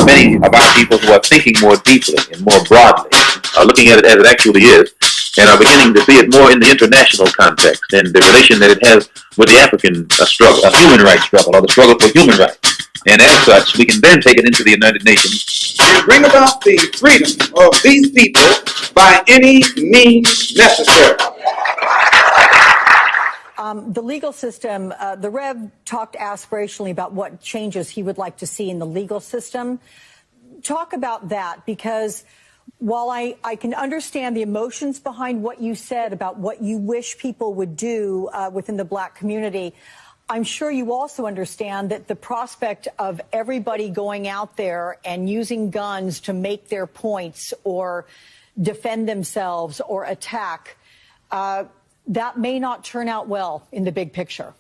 many of our people who are thinking more deeply and more broadly, looking at it as it actually is, and are beginning to see it more in the international context and the relation that it has with the African struggle, a human rights struggle, or the struggle for human rights. And as such, we can then take it into the United Nations and bring about the freedom of these people by any means necessary. The legal system, the Rev talked aspirationally about what changes he would like to see in the legal system. Talk about that, because while I can understand the emotions behind what you said about what you wish people would do within the black community, I'm sure you also understand that the prospect of everybody going out there and using guns to make their points or defend themselves or attack, that may not turn out well in the big picture.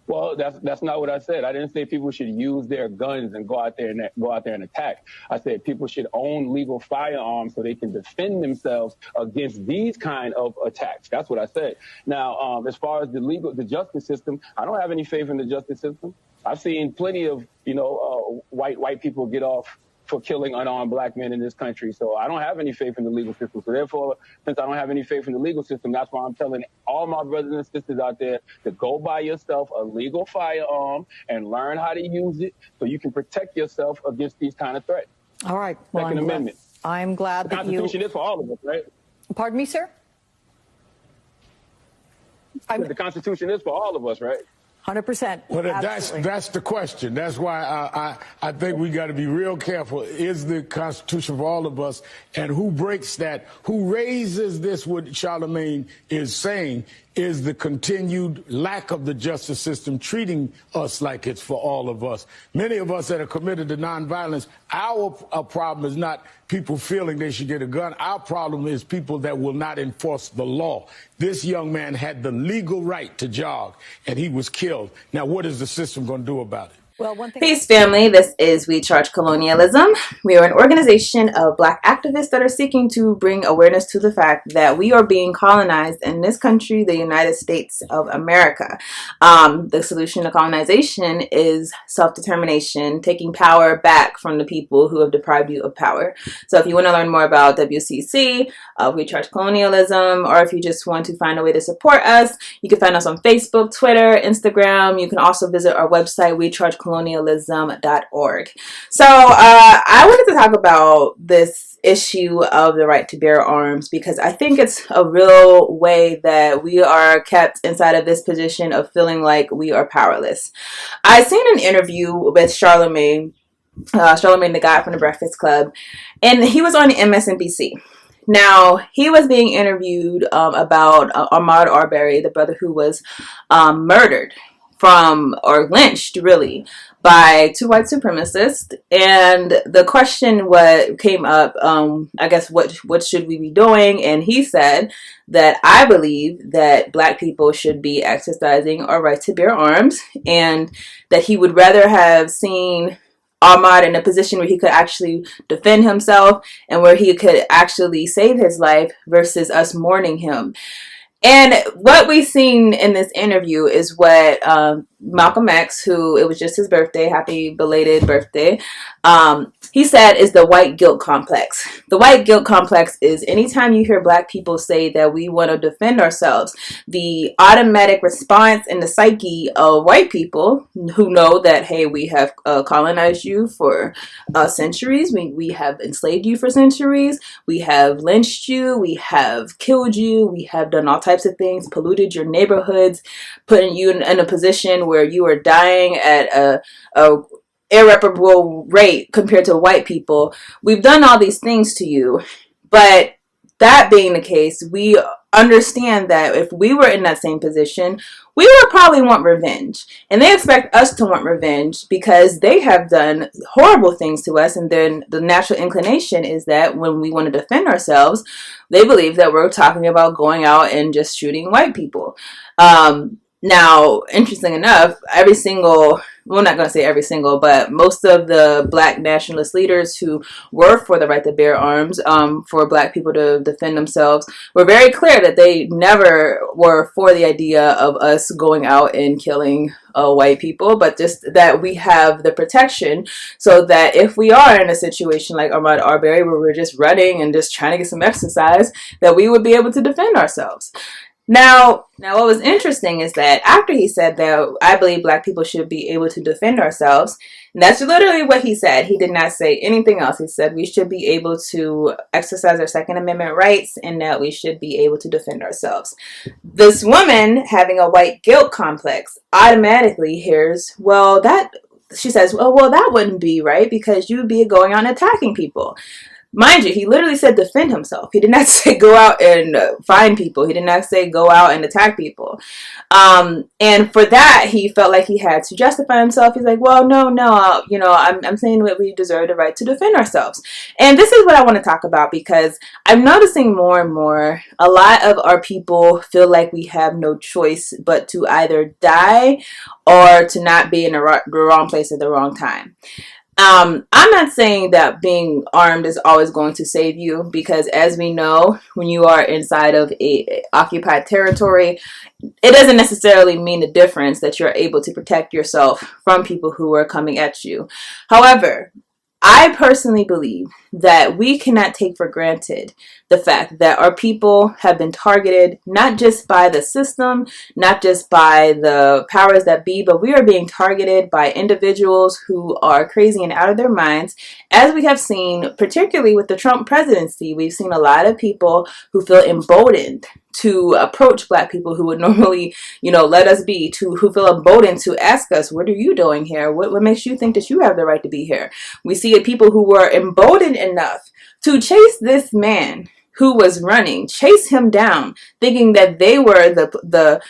Well, that's not what I said. I didn't say people should use their guns and go out there and attack. I said people should own legal firearms so they can defend themselves against these kind of attacks. That's what I said. Now, as far as the justice system, I don't have any faith in the justice system. I've seen plenty of white people get off for killing unarmed black men in this country. So I don't have any faith in the legal system. So therefore, since I don't have any faith in the legal system, that's why I'm telling all my brothers and sisters out there to go buy yourself a legal firearm and learn how to use it so you can protect yourself against these kind of threats. All right. Well, Second Amendment. I'm glad that you... The Constitution is for all of us, right? Pardon me, sir? The Constitution is for all of us, right? 100%. Well, that's the question. That's why I think we got to be real careful. Is the Constitution for all of us? And who breaks that? Who raises this? What Charlemagne is saying is the continued lack of the justice system treating us like it's for all of us. Many of us that are committed to nonviolence, our problem is not people feeling they should get a gun. Our problem is people that will not enforce the law. This young man had the legal right to jog, and he was killed. Now, what is the system going to do about it? Well, one thing. Peace, family. This is We Charge Colonialism. We are an organization of black activists that are seeking to bring awareness to the fact that we are being colonized in this country, the United States of America. The solution to colonization is self-determination, taking power back from the people who have deprived you of power. So if you want to learn more about WCC, We Charge Colonialism, or if you just want to find a way to support us, you can find us on Facebook, Twitter, Instagram. You can also visit our website, WeChargeColonialism.org. So I wanted to talk about this issue of the right to bear arms because I think it's a real way that we are kept inside of this position of feeling like we are powerless. I seen an interview with Charlemagne, the guy from the Breakfast Club, and he was on MSNBC. Now, he was being interviewed about Ahmaud Arbery, the brother who was murdered or lynched, really, by two white supremacists. And the question came up, I guess, what should we be doing? And he said that I believe that black people should be exercising our right to bear arms, and that he would rather have seen Ahmaud in a position where he could actually defend himself and where he could actually save his life versus us mourning him. And what we've seen in this interview is what Malcolm X, who it was just his birthday, happy belated birthday, he said is the white guilt complex. The white guilt complex is anytime you hear black people say that we want to defend ourselves, the automatic response in the psyche of white people who know that, hey, we have colonized you for centuries, we have enslaved you for centuries, we have lynched you, we have killed you, we have done all types of things, polluted your neighborhoods, putting you in a position where you are dying at a irreparable rate compared to white people. We've done all these things to you. But that being the case, we understand that if we were in that same position, we would probably want revenge. And they expect us to want revenge because they have done horrible things to us. And then the natural inclination is that when we want to defend ourselves, they believe that we're talking about going out and just shooting white people. Now, interesting enough, I'm not going to say every single, but most of the black nationalist leaders who were for the right to bear arms, for black people to defend themselves, were very clear that they never were for the idea of us going out and killing white people, but just that we have the protection so that if we are in a situation like Ahmaud Arbery, where we're just running and just trying to get some exercise, that we would be able to defend ourselves. Now, what was interesting is that after he said that I believe black people should be able to defend ourselves, and that's literally what he said. He did not say anything else. He said we should be able to exercise our Second Amendment rights and that we should be able to defend ourselves. This woman having a white guilt complex automatically hears, she says, well, that wouldn't be right because you'd be going out and attacking people. Mind you, he literally said defend himself. He did not say go out and find people. He did not say go out and attack people. And for that, he felt like he had to justify himself. He's like, well, no, I'm saying that we deserve the right to defend ourselves. And this is what I want to talk about because I'm noticing more and more a lot of our people feel like we have no choice but to either die or to not be in the wrong place at the wrong time. I'm not saying that being armed is always going to save you because as we know, when you are inside of a occupied territory, it doesn't necessarily mean the difference that you're able to protect yourself from people who are coming at you. However, I personally believe that we cannot take for granted the fact that our people have been targeted not just by the system, not just by the powers that be, but we are being targeted by individuals who are crazy and out of their minds. As we have seen, particularly with the Trump presidency, we've seen a lot of people who feel emboldened to approach black people who would normally, let us be, who feel emboldened to ask us, what are you doing here? What makes you think that you have the right to be here? We see people who were emboldened enough to chase this man who was running, chase him down, thinking that they were the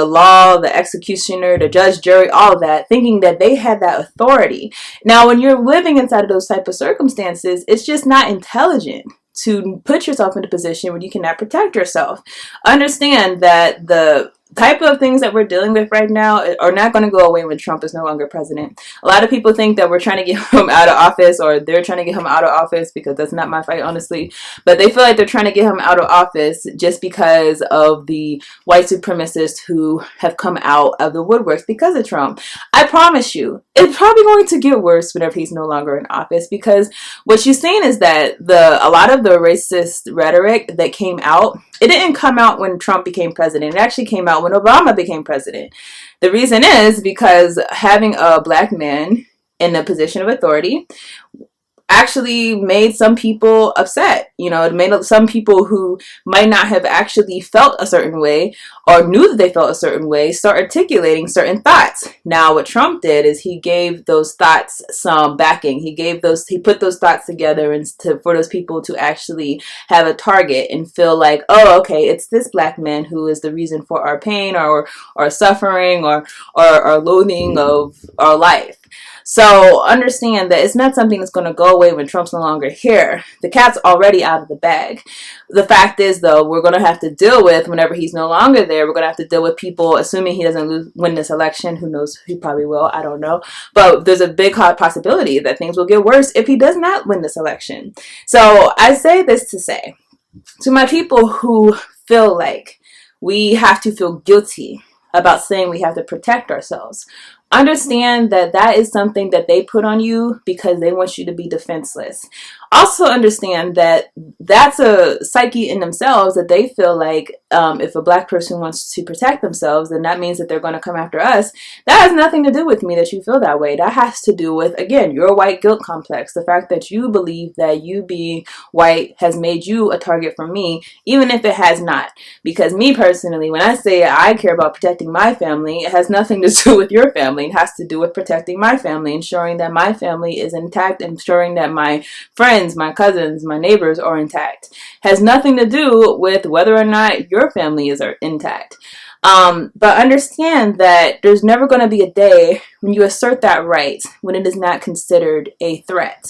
law, the executioner, the judge, jury, all of that, thinking that they had that authority. Now, when you're living inside of those type of circumstances, it's just not intelligent to put yourself in a position where you cannot protect yourself. Understand that the type of things that we're dealing with right now are not going to go away when Trump is no longer president. A lot of people think that we're trying to get him out of office, or they're trying to get him out of office, because that's not my fight, honestly. But they feel like they're trying to get him out of office just because of the white supremacists who have come out of the woodworks because of Trump. I promise you, it's probably going to get worse whenever he's no longer in office, because what you're seeing is that a lot of the racist rhetoric that came out, it didn't come out when Trump became president. It actually came out when Obama became president. The reason is because having a black man in a position of authority actually made some people upset. It made some people who might not have actually felt a certain way or knew that they felt a certain way start articulating certain thoughts. Now, what Trump did is he gave those thoughts some backing. He put those thoughts together for those people to actually have a target and feel like, oh, okay, it's this black man who is the reason for our pain or suffering or loathing of our life. So understand that it's not something that's going to go away when Trump's no longer here. The cat's already out of the bag. The fact is, though, we're going to have to deal with, whenever he's no longer there, we're going to have to deal with people, assuming he doesn't win this election. Who knows? He probably will. I don't know. But there's a big possibility that things will get worse if he does not win this election. So I say this to say, to my people who feel like we have to feel guilty about saying we have to protect ourselves, understand that that is something that they put on you because they want you to be defenseless. Also understand that that's a psyche in themselves, that they feel like if a black person wants to protect themselves, then that means that they're going to come after us. That has nothing to do with me that you feel that way. That has to do with, again, your white guilt complex. The fact that you believe that you being white has made you a target for me, even if it has not. Because me personally, when I say I care about protecting my family, it has nothing to do with your family. It has to do with protecting my family, ensuring that my family is intact, ensuring that my friends, my cousins, my neighbors are intact. Has nothing to do with whether or not your family is intact. But understand that there's never going to be a day when you assert that right when it is not considered a threat.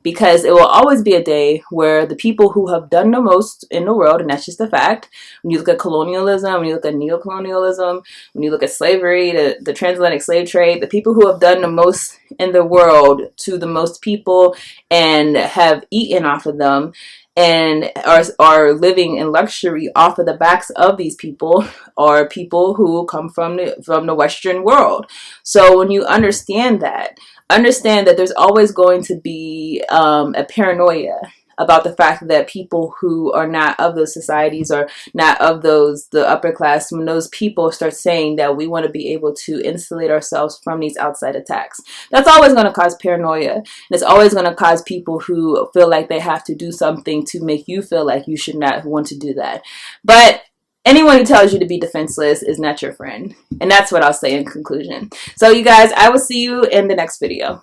because it will always be a day where the people who have done the most in the world, and that's just a fact, when you look at colonialism, when you look at neocolonialism, when you look at slavery, the transatlantic slave trade, the people who have done the most in the world to the most people and have eaten off of them and are living in luxury off of the backs of these people are people who come from the Western world. So when you understand that there's always going to be a paranoia about the fact that people who are not of those societies or not of the upper class, when those people start saying that we want to be able to insulate ourselves from these outside attacks, that's always going to cause paranoia. And it's always going to cause people who feel like they have to do something to make you feel like you should not want to do that. But anyone who tells you to be defenseless is not your friend. And that's what I'll say in conclusion. So you guys, I will see you in the next video.